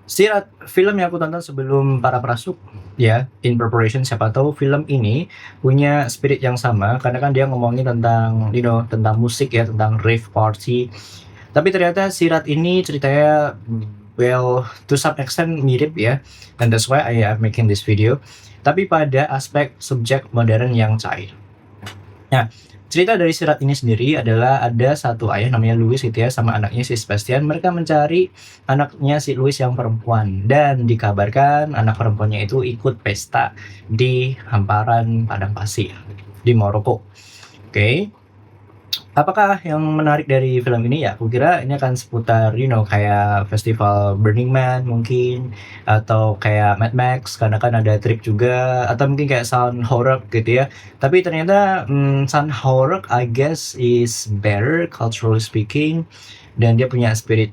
Sirat, film yang aku tonton sebelum Para Prasuk, ya, in preparation, siapa tahu film ini punya spirit yang sama, karena kan dia ngomongin tentang, tentang musik ya, tentang rave party. Tapi ternyata Sirat ini ceritanya, well, to some extent mirip ya, and that's why I am making this video. Tapi pada aspek subjek modern yang cair. Nah, cerita dari Sirat ini sendiri adalah ada satu ayah namanya Louis gitu ya, sama anaknya si Sebastian. Mereka mencari anaknya si Louis yang perempuan, dan dikabarkan anak perempuannya itu ikut pesta di hamparan padang pasir di Maroko. Oke. Apakah yang menarik dari film ini? Ya, aku kira ini akan seputar, kayak festival Burning Man mungkin, atau kayak Mad Max, karena kan ada trip juga, atau mungkin kayak Sound Horror gitu ya. Tapi ternyata, Sound Horror I guess is better culturally speaking, dan dia punya spirit,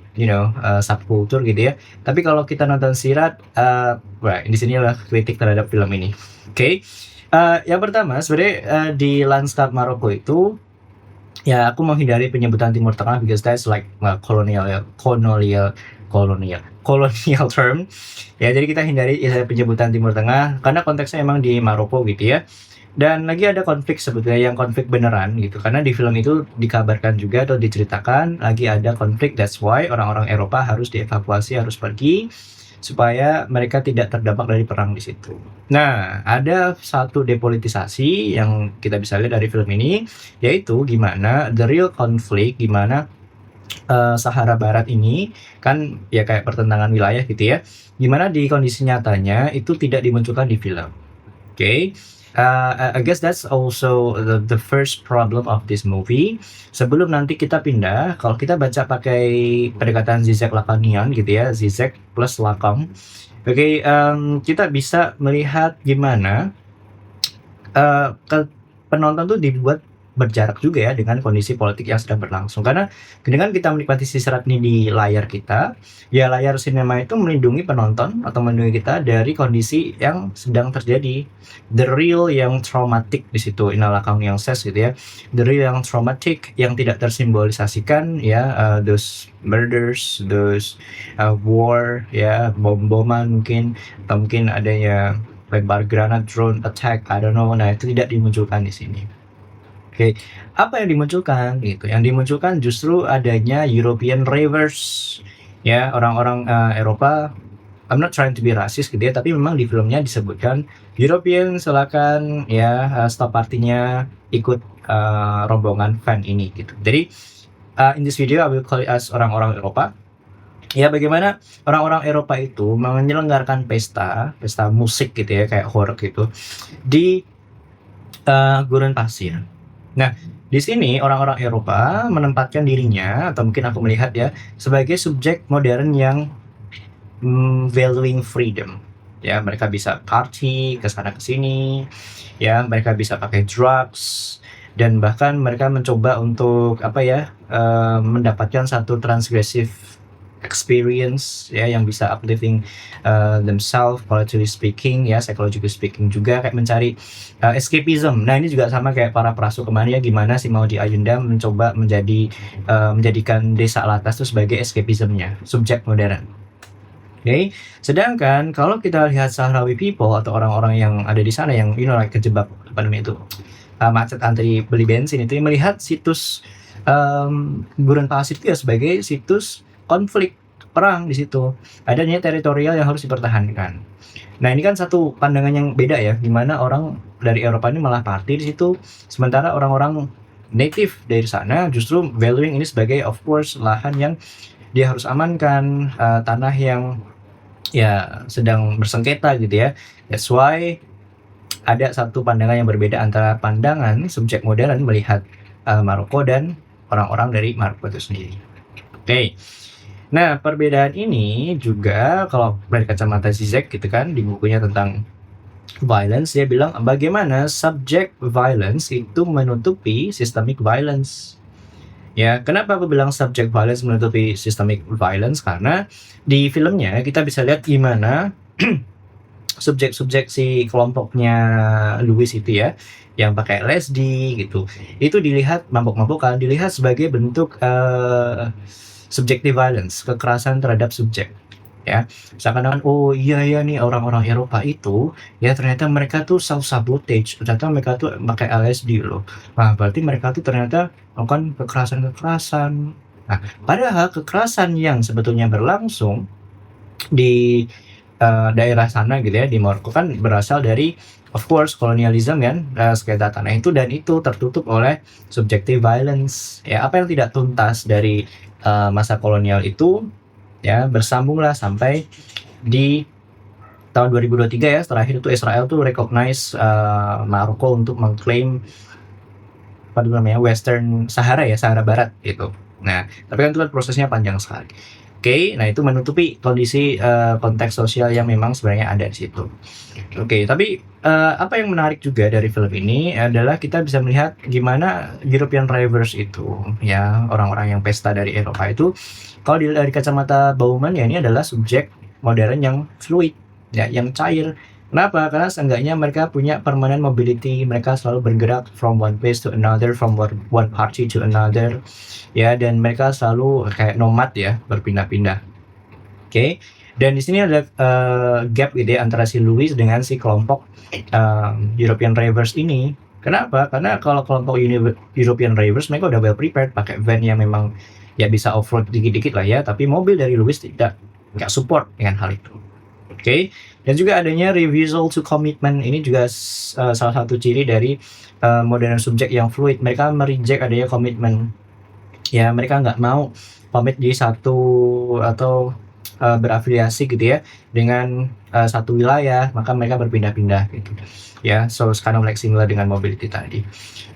subkultur gitu ya. Tapi kalau kita nonton Sirat, wah, di sinilah kritik terhadap film ini. Oke. Yang pertama sebenarnya, di lanskap Maroko itu, ya, aku menghindari penyebutan Timur Tengah because that's like colonial term. Ya, jadi kita hindari penyebutan Timur Tengah karena konteksnya emang di Maroko gitu ya. Dan lagi ada konflik sebetulnya yang konflik beneran gitu, karena di film itu dikabarkan juga atau diceritakan lagi ada konflik, that's why orang-orang Eropa harus dievakuasi, harus pergi supaya mereka tidak terdampak dari perang di situ. Nah, ada satu depolitisasi yang kita bisa lihat dari film ini, yaitu gimana the real conflict, gimana Sahara Barat ini kan ya kayak pertentangan wilayah gitu ya, gimana di kondisi nyatanya itu tidak dimunculkan di film. Oke. I guess that's also the first problem of this movie. Sebelum nanti kita pindah, kalau kita baca pakai pendekatan Zizek Lacanian gitu ya, Zizek plus Lacan. Oke, kita bisa melihat gimana penonton tuh dibuat berjarak juga ya dengan kondisi politik yang sedang berlangsung. Karena dengan kita menikmati si Serat ini di layar kita, ya layar sinema itu melindungi penonton atau melindungi kita dari kondisi yang sedang terjadi. The real yang traumatic di situ, Inalakang yang says gitu ya. The real yang traumatic yang tidak tersimbolisasikan ya, those murders, those war ya, bom-boman mungkin, atau mungkin adanya lempar granat, drone attack, I don't know. Nah, itu tidak dimunculkan di sini. Oke, apa yang dimunculkan gitu? Yang dimunculkan justru adanya European ravers, ya, orang-orang Eropa. I'm not trying to be racist gitu ya, tapi memang di filmnya disebutkan European silakan ya, stop partinya ikut rombongan fan ini gitu. Jadi in this video I will call it as orang-orang Eropa. Ya, bagaimana orang-orang Eropa itu menyelenggarakan pesta musik gitu ya, kayak horeg gitu di gurun pasir. Nah, di sini orang-orang Eropa menempatkan dirinya, atau mungkin aku melihat ya, sebagai subjek modern yang valuing freedom. Ya, mereka bisa party ke sana ke sini, ya, mereka bisa pakai drugs, dan bahkan mereka mencoba untuk mendapatkan satu transgressive experience ya, yang bisa uplifting themselves, politically speaking ya, psychologically speaking juga, kayak mencari escapism. Nah, ini juga sama kayak Para Prasuk kemarin ya, gimana si Maudy Ayunda mencoba menjadikan desa Latas itu sebagai escapismnya, subjek modern. Oke. Sedangkan kalau kita lihat Sahrawi people atau orang-orang yang ada di sana yang like kejebak macet antri beli bensin itu, melihat situs gurun pasir itu ya sebagai situs konflik perang di situ. Adanya teritorial yang harus dipertahankan. Nah, ini kan satu pandangan yang beda ya, gimana orang dari Eropa ini malah party di situ, sementara orang-orang native dari sana justru valuing ini sebagai of course lahan yang dia harus amankan, tanah yang ya sedang bersengketa gitu ya. That's why ada satu pandangan yang berbeda antara pandangan subjek modern melihat Maroko dan orang-orang dari Maroko itu sendiri. Oke. Nah, perbedaan ini juga kalau dari kacamata Zizek gitu kan, di bukunya tentang violence, dia bilang bagaimana subject violence itu menutupi systemic violence. Ya, kenapa aku bilang subject violence menutupi systemic violence? Karena di filmnya kita bisa lihat gimana subjek-subjek si kelompoknya Louis itu ya, yang pakai LSD gitu, itu dilihat mabuk-mabukan, dilihat sebagai bentuk subjective violence, kekerasan terhadap subjek. ya. Seakan-akan, oh iya ya nih orang-orang Eropa itu, ya ternyata mereka tuh self-sabotage, ternyata mereka tuh pakai LSD loh. Wah, berarti mereka tuh ternyata melakukan kekerasan-kekerasan. Nah, padahal kekerasan yang sebetulnya berlangsung di daerah sana gitu ya, di Maroko kan berasal dari of course kolonialisme kan, sengketa tanah itu, dan itu tertutup oleh subjective violence. Ya, apa yang tidak tuntas dari masa kolonial itu ya bersambunglah sampai di tahun 2023 ya, terakhir itu Israel tuh recognize Maroko untuk mengklaim apa namanya Western Sahara ya, Sahara Barat gitu. Nah, tapi kan itu kan prosesnya panjang sekali. Oke, nah itu menutupi kondisi konteks sosial yang memang sebenarnya ada di situ. Oke, tapi apa yang menarik juga dari film ini adalah kita bisa melihat gimana European Ravers itu, ya orang-orang yang pesta dari Eropa itu, kalau dari kacamata Bauman ya ini adalah subjek modern yang fluid, ya, yang cair. Kenapa? Karena seenggaknya mereka punya permanent mobility, mereka selalu bergerak from one place to another, from one party to another, ya, dan mereka selalu kayak nomad ya, berpindah-pindah. Oke, dan di sini ada gap gitu ya antara si Louis dengan si kelompok European Ravers ini. Kenapa? Karena kalau kelompok European Ravers mereka udah well prepared, pakai van yang memang ya bisa off-road dikit-dikit lah ya, tapi mobil dari Louis nggak support dengan hal itu. Oke, dan juga adanya refusal to commitment ini juga salah satu ciri dari modern subjek yang fluid. Mereka mereject adanya komitmen. Ya, mereka nggak mau komit di satu atau berafiliasi gitu ya dengan satu wilayah, maka mereka berpindah-pindah gitu. Ya, so it's kind of like similar dengan mobility tadi.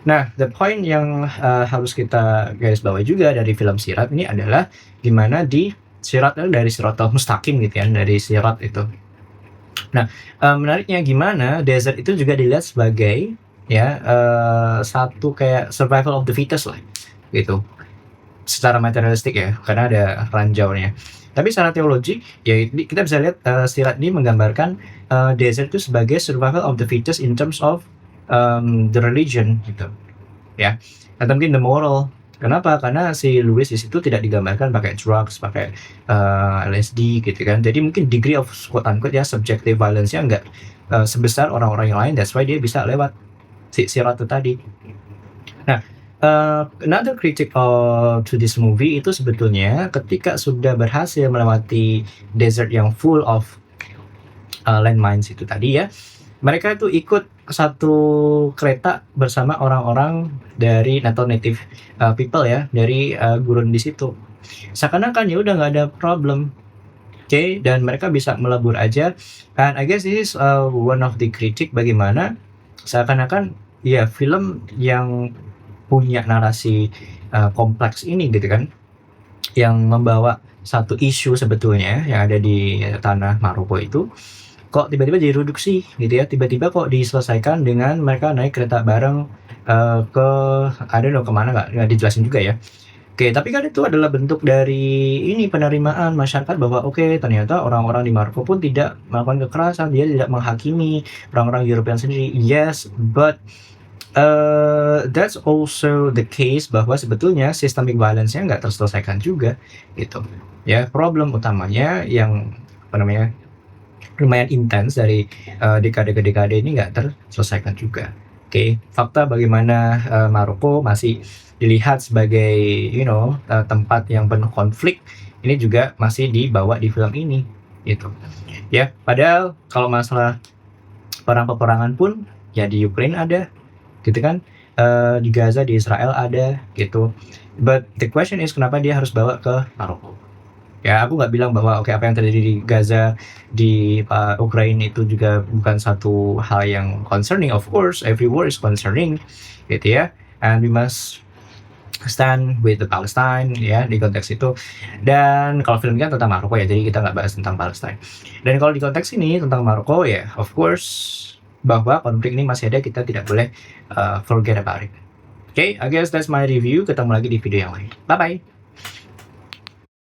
Nah, the point yang harus kita garis bawahi juga dari film Sirat ini adalah gimana di Sirat dari Siratal Mustaqim gitu ya, dari Sirat itu. Nah, menariknya gimana desert itu juga dilihat sebagai ya satu kayak survival of the fittest lah gitu. Secara materialistik ya, karena ada ranjaunya. Tapi secara teologi, ya kita bisa lihat Sirat ini menggambarkan desert itu sebagai survival of the fittest in terms of the religion gitu, ya. Atau mungkin the moral. Kenapa? Karena si Louis di situ tidak digambarkan pakai drugs, pakai LSD gitu kan. Jadi mungkin degree of quote unquote ya subjective violence-nya nggak sebesar orang-orang yang lain. That's why dia bisa lewat si Sirat itu tadi. Nah, another critic to this movie itu sebetulnya ketika sudah berhasil melewati desert yang full of landmines itu tadi ya, mereka itu ikut satu kereta bersama orang-orang dari atau native people ya, dari gurun di situ. Seakan-akan ya udah nggak ada problem. Oke, dan mereka bisa melebur aja. And I guess this is one of the critic bagaimana seakan-akan ya film yang punya narasi kompleks ini gitu kan, yang membawa satu isu sebetulnya yang ada di tanah Maroko itu, kok tiba-tiba jadi reduksi gitu ya, tiba-tiba kok diselesaikan dengan mereka naik kereta bareng ke I don't know kemana, nggak dijelasin juga ya. Oke, tapi kan itu adalah bentuk dari ini penerimaan masyarakat bahwa oke, ternyata orang-orang di Maroko pun tidak melakukan kekerasan, dia tidak menghakimi orang-orang European sendiri. Yes, but that's also the case bahwa sebetulnya systemic violence-nya nggak terselesaikan juga gitu. Ya, problem utamanya yang apa namanya lumayan intens dari dekade ke dekade ini nggak terselesaikan juga. Oke, fakta bagaimana Maroko masih dilihat sebagai tempat yang penuh konflik ini juga masih dibawa di film ini gitu. Ya, padahal kalau masalah perang-peperangan pun ya di Ukraine ada gitu kan, di Gaza, di Israel ada gitu. But the question is kenapa dia harus bawa ke Maroko? Ya, aku nggak bilang bahwa oke apa yang terjadi di Gaza, di Ukraina itu juga bukan satu hal yang concerning. Of course, every war is concerning, gitu ya. And we must stand with the Palestine, ya, di konteks itu. Dan kalau film kan tentang Maroko ya, jadi kita nggak bahas tentang Palestine. Dan kalau di konteks ini tentang Maroko ya, of course, bahwa konflik ini masih ada, kita tidak boleh forget about it. Okay, I guess that's my review. Ketemu lagi di video yang lain. Bye-bye.